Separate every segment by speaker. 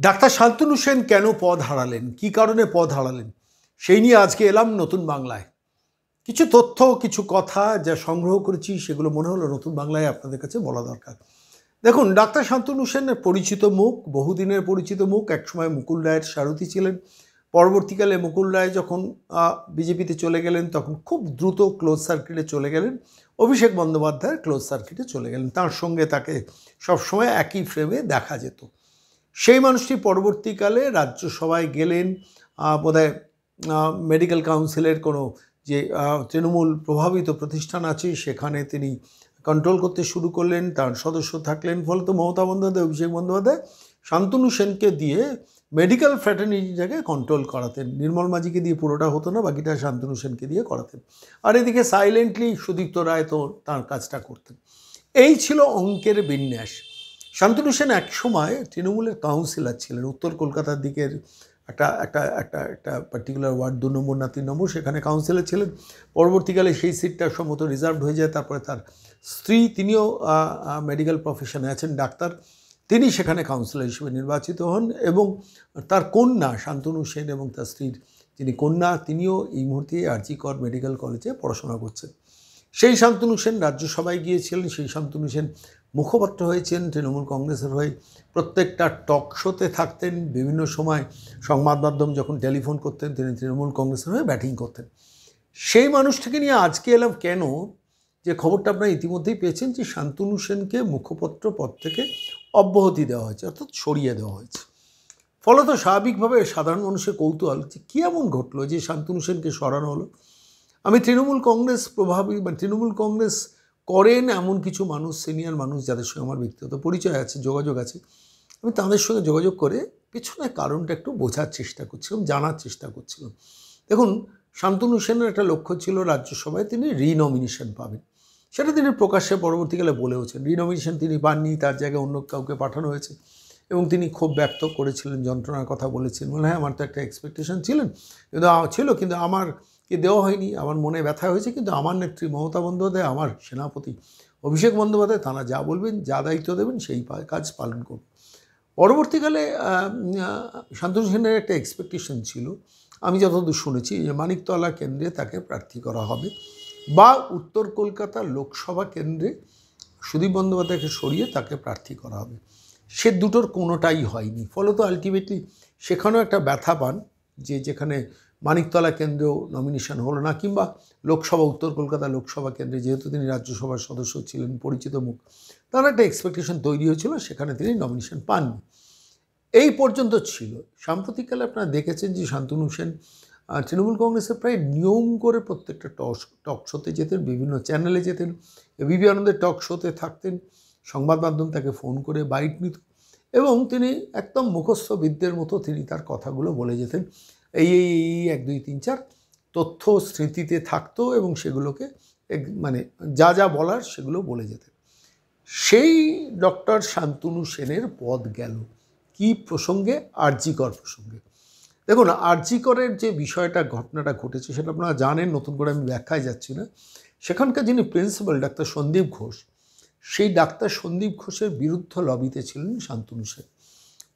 Speaker 1: Doctor Shantanu Sen কেন পদ হারালেন, কী কারণে পদ হারালেন, সেই নিয়ে আজকে এলাম নতুন বাংলায়। কিছু তথ্য, কিছু কথা যা সংগ্রহ করেছি সেগুলো মনে হলো নতুন বাংলায় আপনাদের কাছে বলা দরকার। দেখুন, ডাক্তার শান্তনু সেনের পরিচিত মুখ, বহুদিনের পরিচিত মুখ। একসময় মুকুল রায়ের সারথি ছিলেন। পরবর্তীকালে মুকুল রায় যখন বিজেপিতে চলে গেলেন তখন খুব দ্রুত ক্লোজ সার্কিটে চলে গেলেন, অভিষেক বন্দ্যোপাধ্যায়ের ক্লোজ সার্কিটে চলে গেলেন। তার সঙ্গে তাকে সবসময় একই ফ্রেমে দেখা যেত। সেই মানুষটি পরবর্তীকালে রাজ্যসভায় গেলেন, বোধহয় মেডিকেল কাউন্সিলের কোনো যে তৃণমূল প্রভাবিত প্রতিষ্ঠান আছে সেখানে তিনি কন্ট্রোল করতে শুরু করলেন, তার সদস্য থাকলেন। ফলত মমতা বন্দ্যোপাধ্যায়, অভিষেক বন্দ্যোপাধ্যায় শান্তনু সেনকে দিয়ে মেডিকেল ফ্র্যাটার্নিটিটাকে কন্ট্রোল করাতেন। নির্মল মাঝিকে দিয়ে পুরোটা হতো না, বাকিটা শান্তনু সেনকে দিয়ে করাতেন। আর এদিকে সাইলেন্টলি সুদীপ্ত রায় তো তার কাজটা করতেন। এই ছিল অঙ্কের বিন্যাস। শান্তনু সেন একসময় তৃণমূলের কাউন্সিলর ছিলেন, উত্তর কলকাতার দিকের একটা একটা একটা একটা পার্টিকুলার ওয়ার্ড 2 নম্বর না 3 নম্বর, সেখানে কাউন্সিলর ছিলেন। পরবর্তীকালে সেই সিটটা সম্ভবত রিজার্ভড হয়ে যায়। তারপরে তার স্ত্রী, তিনিও মেডিকেল প্রফেশনে আছেন, ডাক্তার, তিনি সেখানে কাউন্সিলর হিসেবে নির্বাচিত হন। এবং তার কন্যা শান্তনু সেন এবং তার স্ত্রীর যিনি কন্যা, তিনিও এই মুহূর্তে আরজি কর মেডিকেল কলেজে পড়াশোনা করছেন। সেই শান্তনু সেন রাজ্যসভায় গিয়েছিলেন। সেই শান্তনু সেন মুখপাত্র হয়েছেন তৃণমূল কংগ্রেসের হয়ে। প্রত্যেকটা টক শোতে থাকতেন। বিভিন্ন সময় সংবাদ মাধ্যম যখন টেলিফোন করতেন তিনি তৃণমূল কংগ্রেসের হয়ে ব্যাটিং করতেন। সেই মানুষটাকে নিয়ে আজকে এলাম কেন, যে খবরটা আপনারা ইতিমধ্যেই পেয়েছেন যে শান্তনু সেনকে মুখপাত্র পদ থেকে অব্যাহতি দেওয়া হয়েছে, অর্থাৎ সরিয়ে দেওয়া হয়েছে। ফলত স্বাভাবিকভাবে সাধারণ মানুষের কৌতূহল যে কী এমন ঘটলো যে শান্তনু সেনকে সরানো হলো। আমি তৃণমূল কংগ্রেস প্রভাবী বা তৃণমূল কংগ্রেস করেন এমন কিছু মানুষ, সিনিয়র মানুষ যাদের সঙ্গে আমার ব্যক্তিগত পরিচয় আছে, যোগাযোগ আছে, আমি তাদের সঙ্গে যোগাযোগ করে পেছনে কারণটা একটু বোঝার চেষ্টা করছিলাম, জানার চেষ্টা করছিলাম। দেখুন, শান্তনু সেনের একটা লক্ষ্য ছিল রাজ্যসভায় তিনি রিনমিনেশন পাবেন। সেটা তিনি প্রকাশ্যে পরবর্তীকালে বলেওছেন। রিনমিনেশন তিনি পাননি, তার জায়গায় অন্য কাউকে পাঠানো হয়েছে। এবং তিনি ক্ষোভ ব্যক্ত করেছিলেন, যন্ত্রণার কথা বলেছিলেন, বলে হ্যাঁ আমার তো একটা এক্সপেকটেশন কিন্তু আমারকে দেওয়া হয়নি, আমার মনে ব্যথা হয়েছে। কিন্তু আমার নেত্রী মমতা বন্দ্যোপাধ্যায়, আমার সেনাপতি অভিষেক বন্দ্যোপাধ্যায়, তাঁরা যা বলবেন, যা দায়িত্ব দেবেন সেই কাজ পালন করব। পরবর্তীকালে শান্তনু সেনের একটা এক্সপেকটেশন ছিল, আমি যতদূর শুনেছি, যে মানিকতলা কেন্দ্রে তাকে প্রার্থী করা হবে বা উত্তর কলকাতা লোকসভা কেন্দ্রে সুদীপ বন্দ্যোপাধ্যায়কে সরিয়ে তাকে প্রার্থী করা হবে। সে দুটোর কোনোটাই হয়নি। ফলত আলটিমেটলি সেখানেও একটা ব্যথা পান যে যেখানে মানিকতলা কেন্দ্রেও নমিনেশন হলো না, কিংবা লোকসভা, উত্তর কলকাতা লোকসভা কেন্দ্রে যেহেতু তিনি রাজ্যসভার সদস্য ছিলেন, পরিচিত মুখ, তার একটা এক্সপেকটেশন তৈরি হয়েছিল, সেখানে তিনি নমিনেশন পাননি। এই পর্যন্ত ছিল। সাম্প্রতিককালে আপনারা দেখেছেন যে শান্তনু সেন তৃণমূল কংগ্রেসের প্রায় নিয়ম করে প্রত্যেকটা টক শোতে যেতেন, বিভিন্ন চ্যানেলে যেতেন, এবিপি আনন্দের টক শোতে থাকতেন, সংবাদ মাধ্যম তাকে ফোন করে বাইট নিত এবং তিনি একদম মুখস্থ বিদ্যের মতো তিনি তার কথাগুলো বলে যেতেন। এই 1 2 3 4 তথ্য স্মৃতিতে থাকতো এবং সেগুলোকে মানে যা বলার সেগুলো বলে যেতেন। সেই ডক্টর শান্তনু সেনের পদ গেল কি প্রসঙ্গে? আরজি কর প্রসঙ্গে। দেখুন, আরজি করের যে বিষয়টা, ঘটনাটা ঘটেছে সেটা আপনারা জানেন, নতুন করে আমি ব্যাখ্যায় যাচ্ছি না। সেখানকার যিনি প্রিন্সিপাল ডাক্তার সন্দীপ ঘোষ, সেই ডাক্তার সন্দীপ ঘোষের বিরুদ্ধ লবিতে ছিলেন শান্তনু সেন।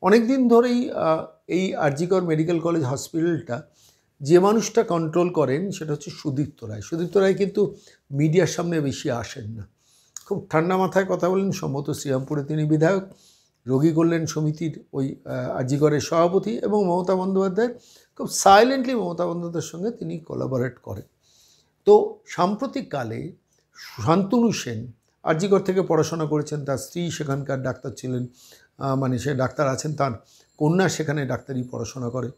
Speaker 1: অনেক দিন ধরেই এই আরজি কর মেডিকেল কলেজ হসপিটালটা যে মানুষটা কন্ট্রোল করেন সেটা হচ্ছে সুদীপ্ত রায়। সুদীপ্ত রায় কিন্তু মিডিয়ার সামনে বেশি আসেন না, খুব ঠান্ডা মাথায় কথা বলেন। সম্ভবত শ্রীরামপুরে তিনি বিধায়ক, রোগী কল্যাণ সমিতির ওই আরজি করের সভাপতি, এবং মমতা বন্দ্যোপাধ্যায় খুব সাইলেন্টলি মমতা বন্দ্যোপাধ্যায়ের সঙ্গে তিনি কোলাবোরেট করেন। তো সাম্প্রতিককালে শান্তনু সেন আরজি কর থেকে পড়াশোনা করেছেন, তার স্ত্রী সেখানকার ডাক্তার ছিলেন, মানে সে ডাক্তার আছেন, তার কন্যা সেখানে ডাক্তারি পড়াশোনা করে।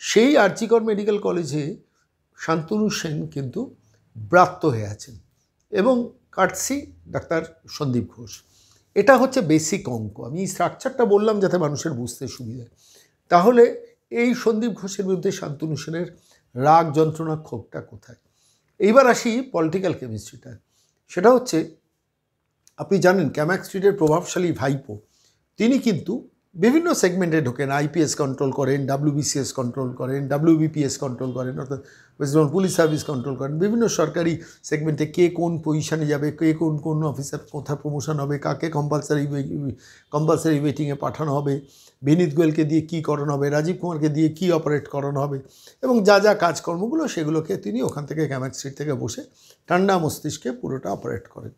Speaker 1: সেই আরজি কর মেডিকেল কলেজে শান্তনু সেন কিন্তু ব্রাত্য হয়ে আছেন এবং কাটসি ডাক্তার সন্দীপ ঘোষ। এটা হচ্ছে বেসিক অঙ্ক। আমি এই স্ট্রাকচারটা বললাম যাতে মানুষের বুঝতে সুবিধা। তাহলে এই সন্দীপ ঘোষের বিরুদ্ধে শান্তনু সেনের রাগ, যন্ত্রণা, ক্ষোভটা কোথায়? এইবার আসি পলিটিক্যাল কেমিস্ট্রিটা। সেটা হচ্ছে, আপনি জানেন ক্যামাক স্ট্রিটের প্রভাবশালী ভাইপো তিনি কিন্তু বিভিন্ন সেগমেন্টে ঢোকেন। আইপিএস কন্ট্রোল করেন, WBCS কন্ট্রোল করেন, WBPS কন্ট্রোল করেন, অর্থাৎ West Bengal police service control করেন। বিভিন্ন সরকারি সেগমেন্টে কে কোন পজিশানে যাবে, কে কোন অফিসার কোথায় প্রমোশন হবে, কাকে কম্পালসারি ওয়েটিংয়ে পাঠানো হবে, বিনীত গোয়েলকে দিয়ে কী করানো হবে, রাজীব কুমারকে দিয়ে কী অপারেট করানো হবে, এবং যা যা কাজকর্মগুলো সেগুলোকে তিনি ওখান থেকে ক্যামাক স্ট্রিট থেকে বসে ঠান্ডা মস্তিষ্কে পুরোটা অপারেট করেন।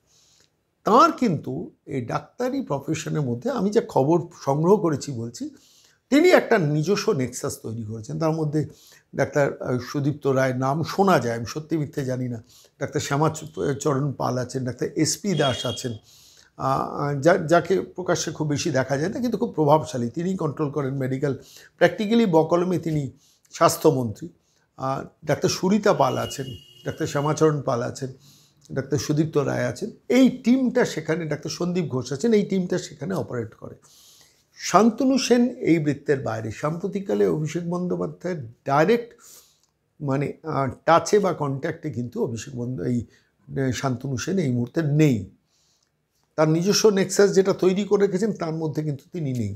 Speaker 1: তাঁর কিন্তু এই ডাক্তারি প্রফেশনের মধ্যে আমি যে খবর সংগ্রহ করেছি বলছি, তিনি একটা নিজস্ব নেক্সাস তৈরি করেছেন। তার মধ্যে ডাক্তার সুদীপ্ত রায় নাম শোনা যায়, আমি সত্যি মিথ্যে জানি না, ডাক্তার শ্যামাচরণ পাল আছেন, ডাক্তার এসপি দাস আছেন, যাকে প্রকাশ্যে খুব বেশি দেখা যায় না কিন্তু খুব প্রভাবশালী, তিনি কন্ট্রোল করেন মেডিকেল, প্র্যাকটিক্যালি বকলমে তিনি স্বাস্থ্যমন্ত্রী। ডাক্তার সুরিতা পাল আছেন, ডাক্তার শ্যামাচরণ পাল আছেন, ডাক্তার সুদীপ্ত রায় আছেন। এই টিমটা সেখানে, ডাক্তার সন্দীপ ঘোষ আছেন, এই টিমটা সেখানে অপারেট করে। শান্তনু সেন এই বৃত্তের বাইরে। সাম্প্রতিককালে অভিষেক বন্দ্যোপাধ্যায়ের ডাইরেক্ট মানে টাচে বা কন্ট্যাক্টে কিন্তু এই শান্তনু সেন এই মুহূর্তে নেই। তার নিজস্ব নেক্সাস যেটা তৈরি করে রেখেছেন তার মধ্যে কিন্তু তিনি নেই।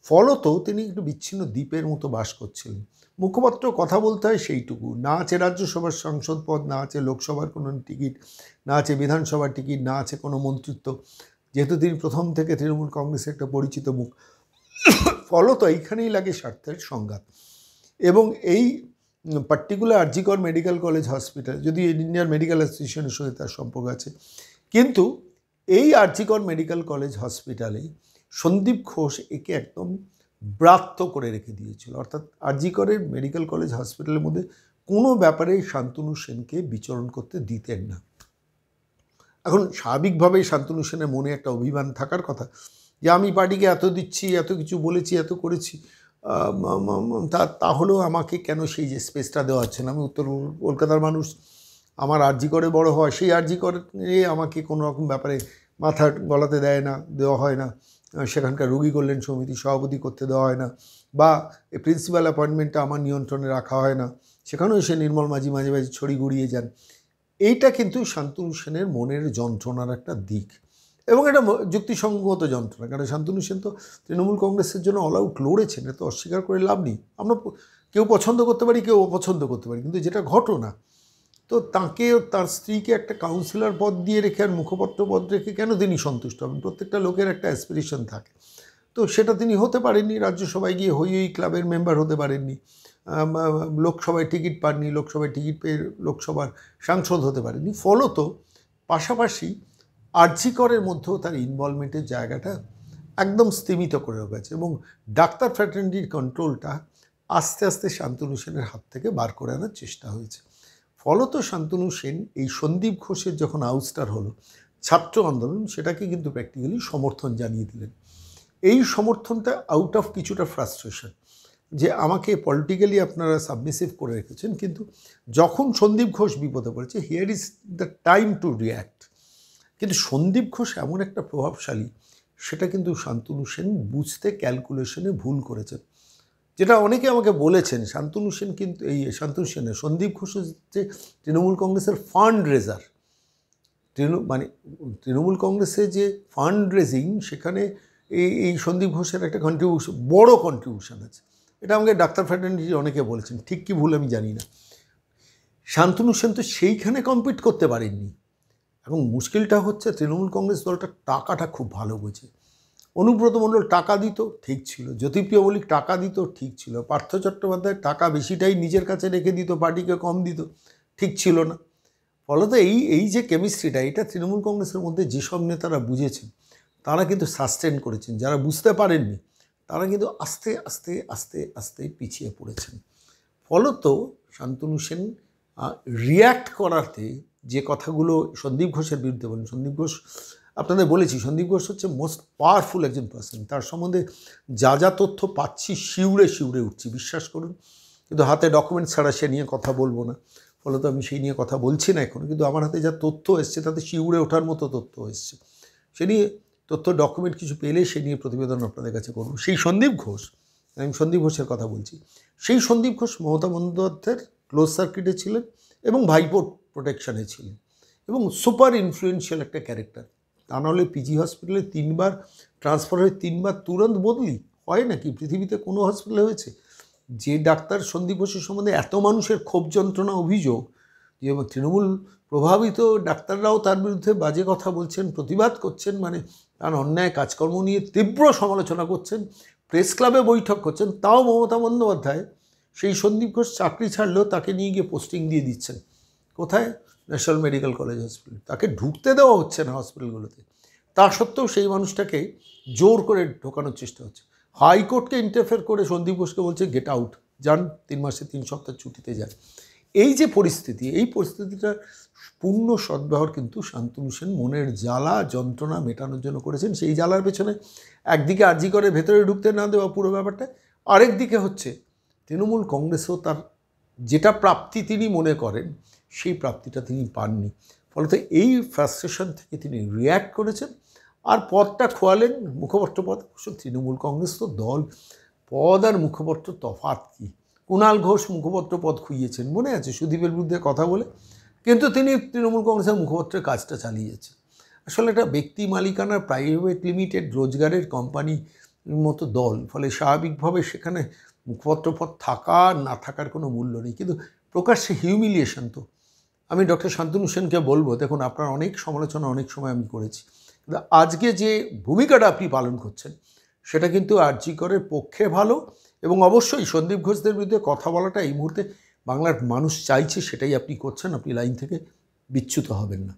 Speaker 1: ফলত তিনি একটু বিচ্ছিন্ন দ্বীপের মতো বাস করছিলেন। মুখপাত্র কথা বলতে হয় সেইটুকু, না আছে রাজ্যসভার সাংসদ পদ, না আছে লোকসভার কোনো টিকিট, না আছে বিধানসভার টিকিট, না আছে কোনো মন্ত্রিত্ব, যেহেতু তিনি প্রথম থেকে তৃণমূল কংগ্রেসের একটা পরিচিত মুখ। ফলত এইখানেই লাগে স্বার্থের সংঘাত। এবং এই particular RG Kar medical college hospital, যদি ইন্ডিয়ান মেডিকেল অ্যাসোসিয়েশনের সঙ্গে তার সম্পর্ক আছে, কিন্তু এই আরজিকর মেডিকেল কলেজ হসপিটালে সন্দীপ ঘোষ একে একদম ব্রাত্য করে রেখে দিয়েছিল। অর্থাৎ আরজিকরের মেডিকেল কলেজ হসপিটালের মধ্যে কোনো ব্যাপারেই শান্তনু সেনকে বিচরণ করতে দিতেন না। এখন স্বাভাবিকভাবেই শান্তনু সেনের মনে একটা অভিমান থাকার কথা যে আমি পার্টিকে এত দিচ্ছি, এত কিছু বলেছি, এত করেছি, তাহলেও আমাকে কেন সেই যে স্পেসটা দেওয়া হচ্ছে না। আমি উত্তর কলকাতার মানুষ, আমার আরজি করে বড় হয়, সেই আরজি করে আমাকে কোনো রকম ব্যাপারে মাথা গলাতে দেওয়া হয় না, সেখানকার রোগী কল্যাণ সমিতির সভাপতি করতে দেওয়া হয় না, বা এই প্রিন্সিপাল অ্যাপয়েন্টমেন্টটা আমার নিয়ন্ত্রণে রাখা হয় না, সেখানেও সে নির্মল মাঝি মাঝে মাঝে ছড়ি ঘুরিয়ে যান। এইটা কিন্তু শান্তনু সেনের মনের যন্ত্রণার একটা দিক, এবং এটা যুক্তিসঙ্গত যন্ত্রণা। কারণ শান্তনু সেন তো তৃণমূল কংগ্রেসের জন্য অল আউট লড়েছেন, এত অস্বীকার করে লাভ নেই। আমরা কেউ পছন্দ করতে পারি, কেউ অপছন্দ করতে পারি, কিন্তু যেটা ঘটনা, তো তাকে, তার স্ত্রীকে একটা কাউন্সিলর পদ দিয়ে রেখে আর মুখপাত্র পদ রেখে কেন তিনি সন্তুষ্ট হবেন? প্রত্যেকটা লোকের একটা অ্যাসপিরেশন থাকে, তো সেটা তিনি হতে পারেননি। রাজ্যসভায় গিয়ে হই ক্লাবের মেম্বার হতে পারেননি, লোকসভায় টিকিট পাননি, লোকসভায় টিকিট পেয়ে লোকসভার সাংসদ হতে পারেননি। ফলত পাশাপাশি আরজি করের মধ্যেও তার ইনভলভমেন্টের জায়গাটা একদম স্তীমিত করে গেছে, এবং ডাক্তার ফ্র্যাটার্নিটির কন্ট্রোলটা আস্তে আস্তে শান্তনু সেনের হাত থেকে বার করে আনার চেষ্টা হয়েছে। ফলত শান্তনু সেন এই সন্দীপ ঘোষের যখন আউটস্টার হলো ছাত্র আন্দোলন, সেটাকে কিন্তু প্র্যাকটিক্যালি সমর্থন জানিয়ে দিলেন। এই সমর্থনটা আউট অফ কিছুটা ফ্রাস্ট্রেশন, যে আমাকে পলিটিক্যালি আপনারা সাবমিসিভ করে রেখেছেন, কিন্তু যখন সন্দীপ ঘোষ বিপদে পড়েছে, here is the time to react. কিন্তু সন্দীপ ঘোষ এমন একটা প্রভাবশালী, সেটা কিন্তু শান্তনু সেন বুঝতে, ক্যালকুলেশনে ভুল করেছেন। যেটা অনেকে আমাকে বলেছেন, শান্তনু সেন কিন্তু শান্তনু সেনের সন্দীপ ঘোষ হচ্ছে তৃণমূল কংগ্রেসের ফান্ড রেজার। তৃণমূল কংগ্রেসে যে ফান্ড রেজিং, সেখানে এই সন্দীপ ঘোষের একটা কন্ট্রিবিউশন, বড় কন্ট্রিবিউশন আছে। এটা আমাকে ডাক্তার ফ্র্যাটার্নিটি অনেকে বলেছেন, ঠিক কি ভুল আমি জানি না। শান্তনু সেন তো সেইখানে কম্পিট করতে পারেননি। এবং মুশকিলটা হচ্ছে তৃণমূল কংগ্রেস দলটা টাকাটা খুব ভালো বোঝে। অনুব্রত মণ্ডল টাকা দিত, ঠিক ছিল। জ্যোতিপ্রিয় মল্লিক টাকা দিত, ঠিক ছিল। পার্থ চট্টোপাধ্যায় টাকা বেশিটাই নিজের কাছে রেখে দিত, পার্টিকে কম দিত, ঠিক ছিল না। ফলত এই যে কেমিস্ট্রিটা, এটা তৃণমূল কংগ্রেসের মধ্যে যেসব নেতারা বুঝেছেন, তারা কিন্তু সাস্টেন করেছেন। যারা বুঝতে পারেননি, তারা কিন্তু আস্তে আস্তে আস্তে আস্তে পিছিয়ে পড়েছেন। ফলত শান্তনু সেন রিয়্যাক্ট করাতে যে কথাগুলো সন্দীপ ঘোষের বিরুদ্ধে বলেন, সন্দীপ ঘোষ আপনাদের বলেছি, সন্দীপ ঘোষ হচ্ছে মোস্ট পাওয়ারফুল একজন পার্সন। তার সম্বন্ধে যা যা তথ্য পাচ্ছি শিউরে শিউরে উঠছি, বিশ্বাস করুন। কিন্তু হাতে ডকুমেন্টস ছাড়া সে নিয়ে কথা বলবো না, ফলত আমি সেই নিয়ে কথা বলছি না এখন। কিন্তু আমার হাতে যা তথ্য এসছে, তাতে শিউরে ওঠার মতো তথ্য এসছে। সে নিয়ে তথ্য ডকুমেন্ট কিছু পেলে সে নিয়ে প্রতিবেদন আপনাদের কাছে করব। সেই সন্দীপ ঘোষ, আমি সন্দীপ ঘোষের কথা বলছি, সেই সন্দীপ ঘোষ মমতা বন্দ্যোপাধ্যায়ের ক্লোজ সার্কিটে ছিলেন এবং ভাইপোর প্রোটেকশানে ছিলেন, এবং সুপার ইনফ্লুয়েন্সিয়াল একটা ক্যারেক্টার। তা নাহলে পিজি হসপিটালে 3 বার ট্রান্সফার হয়ে 3 বার তুরন্ত বদলি হয় নাকি? পৃথিবীতে কোনো হসপিটালে হয়েছে? যে ডাক্তার সন্দীপ ঘোষের সম্বন্ধে এত মানুষের ক্ষোভ যন্ত্রণা অভিযোগ, যে তৃণমূল প্রভাবিত ডাক্তাররাও তার বিরুদ্ধে বাজে কথা বলছেন, প্রতিবাদ করছেন, মানে তার অন্যায় কাজকর্ম নিয়ে তীব্র সমালোচনা করছেন, প্রেস ক্লাবে বৈঠক করছেন, তাও মমতা বন্দ্যোপাধ্যায় সেই সন্দীপ ঘোষ চাকরি ছাড়লেও তাকে নিয়ে গিয়ে পোস্টিং দিয়ে দিচ্ছেন। কোথায়? National medical college hospital. তাকে ঢুকতে দেওয়া হচ্ছে না হসপিটালগুলোতে, তা সত্ত্বেও সেই মানুষটাকে জোর করে ঢোকানোর চেষ্টা হচ্ছে। হাইকোর্টকে ইন্টারফেয়ার করে সন্দীপ ঘোষকে বলছে গেট আউট, যান 3 মাসে 3 সপ্তাহ ছুটিতে যান। এই যে পরিস্থিতি, এই পরিস্থিতিটার পূর্ণ সদ্ব্যবহার কিন্তু শান্তনু সেন মনের জ্বালা যন্ত্রণা মেটানোর জন্য করেছেন। সেই জ্বালার পেছনে একদিকে আর্জি করে ভেতরে ঢুকতে না দেওয়া পুরো ব্যাপারটা, আরেক দিকে হচ্ছে তৃণমূল কংগ্রেসও তার যেটা প্রাপ্তি তিনি মনে করেন সেই প্রাপ্তিটা তিনি পাননি। ফলত এই ফ্রাস্ট্রেশন থেকে তিনি রিয়্যাক্ট করেছেন আর পদটা খোয়ালেন, মুখপত্র পদ। অবশ্য তৃণমূল কংগ্রেস তো দল, পদ আর মুখপত্র তফাৎ কী। কুণাল ঘোষ মুখপত্র পদ খুইয়েছেন, মনে আছে, সুদীপের বিরুদ্ধে কথা বলে, কিন্তু তিনি তৃণমূল কংগ্রেসের মুখপত্রের কাজটা চালিয়ে যাচ্ছেন। আসলে একটা ব্যক্তি মালিকানার প্রাইভেট লিমিটেড রোজগারের কোম্পানির মতো দল, ফলে স্বাভাবিকভাবে সেখানে মুখপত্র পদ থাকা না থাকার কোনো মূল্য নেই। কিন্তু প্রকাশ্যে হিউমিলিয়েশন তো। আমি ডক্টর শান্তনু সেনকে বলবো, দেখুন আপনার অনেক সমালোচনা অনেক সময় আমি করেছি, কিন্তু আজকে যে ভূমিকাটা আপনি পালন করছেন সেটা কিন্তু আরজি করের পক্ষে ভালো, এবং অবশ্যই সন্দীপ ঘোষদের বিরুদ্ধে কথা বলাটা এই মুহূর্তে বাংলার মানুষ চাইছে, সেটাই আপনি করছেন। আপনি লাইন থেকে বিচ্যুত হবেন না।